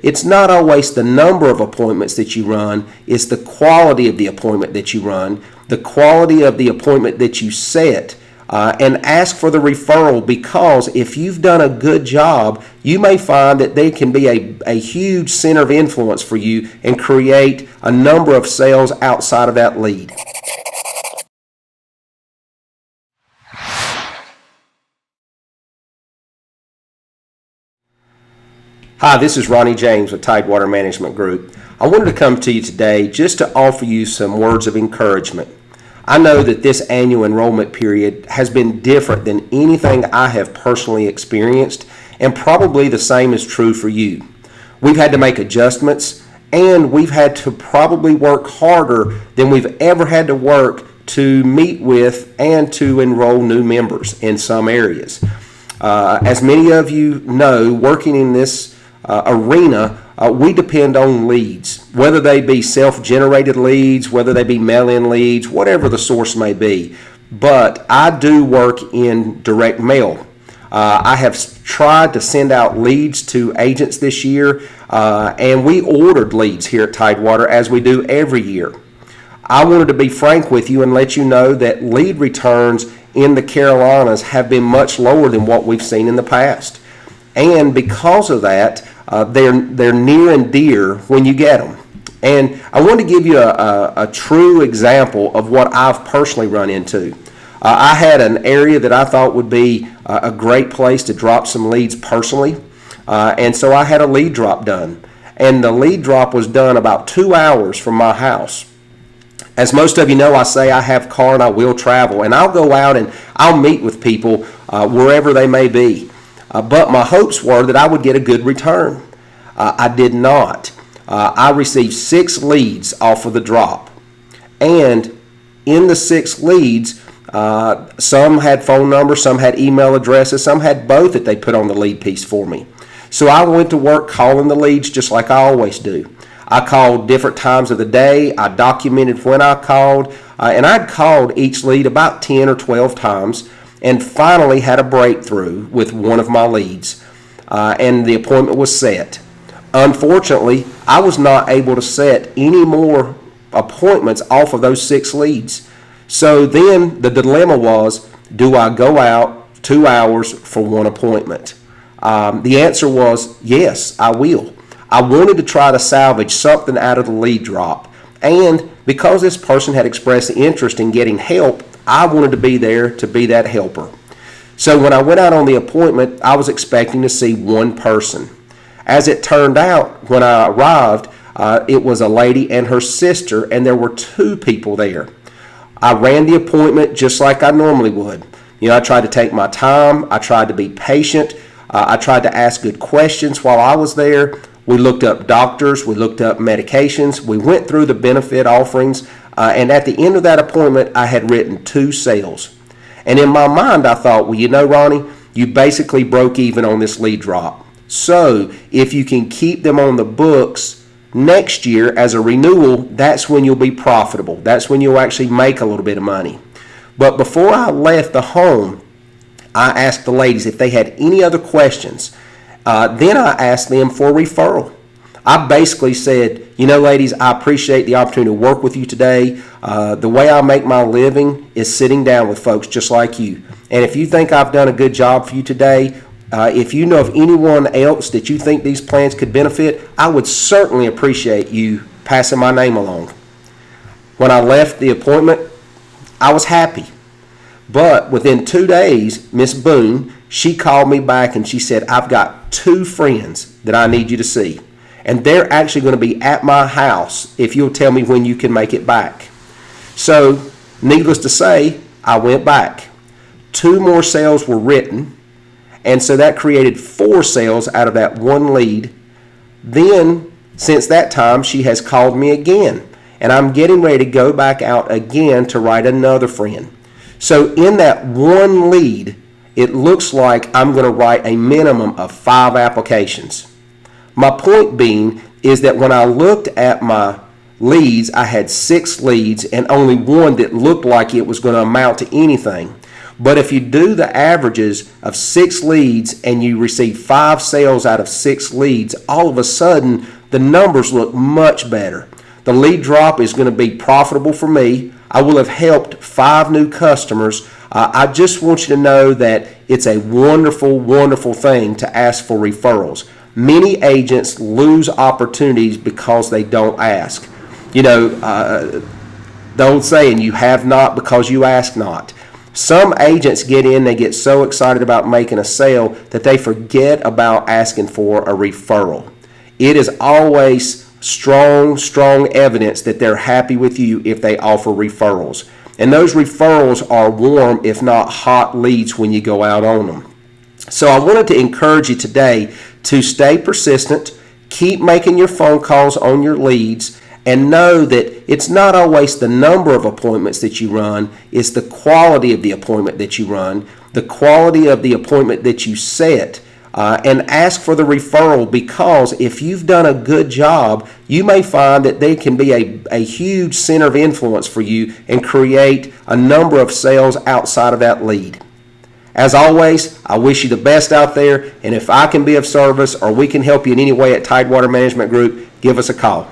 It's not always the number of appointments that you run, it's the quality of the appointment that you run, the quality of the appointment that you set, and ask for the referral, because if you've done a good job, you may find that they can be a huge center of influence for you and create a number of sales outside of that lead. Hi, this is Ronnie James with Tidewater Management Group. I wanted to come to you today just to offer you some words of encouragement. I know that this annual enrollment period has been different than anything I have personally experienced, and probably the same is true for you. We've had to make adjustments, and we've had to probably work harder than we've ever had to work to meet with and to enroll new members in some areas. As many of you know, working in this arena, we depend on leads, whether they be self-generated leads, whether they be mail-in leads, whatever the source may be. But I do work in direct mail. I have tried to send out leads to agents this year, and we ordered leads here at Tidewater, as we do every year. I wanted to be frank with you and let you know that lead returns in the Carolinas have been much lower than what we've seen in the past. And because of that, they're near and dear when you get them. And I want to give you a true example of what I've personally run into. I had an area that I thought would be a great place to drop some leads personally, and so I had a lead drop done. And the lead drop was done about 2 hours from my house. As most of you know, I say I have a car and I will travel, and I'll go out and I'll meet with people wherever they may be. But my hopes were that I would get a good return. I did not. I received 6 leads off of the drop. And in the 6 leads, some had phone numbers, some had email addresses, some had both that they put on the lead piece for me. So I went to work calling the leads just like I always do. I called different times of the day. I documented when I called. And I'd called each lead about 10 or 12 times, and finally had a breakthrough with one of my leads, and the appointment was set. Unfortunately, I was not able to set any more appointments off of those 6 leads. So then the dilemma was, do I go out 2 hours for one appointment? The answer was yes, I will. I wanted to try to salvage something out of the lead drop, and because this person had expressed interest in getting help, I wanted to be there to be that helper. So when I went out on the appointment, I was expecting to see one person. As it turned out, when I arrived, it was a lady and her sister, and there were 2 people there. I ran the appointment just like I normally would. I tried to take my time. I tried to be patient. I tried to ask good questions while I was there. We looked up doctors. We looked up medications. We went through the benefit offerings. And at the end of that appointment, I had written 2 sales. And in my mind, I thought, well, Ronnie, you basically broke even on this lead drop. So if you can keep them on the books next year as a renewal, that's when you'll be profitable. That's when you'll actually make a little bit of money. But before I left the home, I asked the ladies if they had any other questions. Then I asked them for a referral. I basically said, ladies, I appreciate the opportunity to work with you today. The way I make my living is sitting down with folks just like you. And if you think I've done a good job for you today, if you know of anyone else that you think these plans could benefit, I would certainly appreciate you passing my name along. When I left the appointment, I was happy. But within 2 days, Miss Boone, she called me back and she said, I've got 2 friends that I need you to see. And they're actually going to be at my house if you'll tell me when you can make it back. So, needless to say, I went back. 2 more sales were written, and so that created 4 sales out of that 1 lead. Then, since that time, she has called me again, and I'm getting ready to go back out again to write another friend. So in that 1 lead, it looks like I'm going to write a minimum of 5 applications. My point being is that when I looked at my leads, I had 6 leads and only 1 that looked like it was going to amount to anything. But if you do the averages of 6 leads and you receive 5 sales out of 6 leads, all of a sudden the numbers look much better. The lead drop is going to be profitable for me. I will have helped 5 new customers. I just want you to know that it's a wonderful, wonderful thing to ask for referrals. Many agents lose opportunities because they don't ask. You know, the old saying, you have not because you ask not. Some agents get in, they get so excited about making a sale that they forget about asking for a referral. It is always strong evidence that they're happy with you if they offer referrals. And those referrals are warm, if not hot leads when you go out on them. So I wanted to encourage you today to stay persistent, keep making your phone calls on your leads, and know that it's not always the number of appointments that you run, it's the quality of the appointment that you run, the quality of the appointment that you set, and ask for the referral, because if you've done a good job, you may find that they can be a huge center of influence for you and create a number of sales outside of that lead. As always, I wish you the best out there, and if I can be of service or we can help you in any way at Tidewater Management Group, give us a call.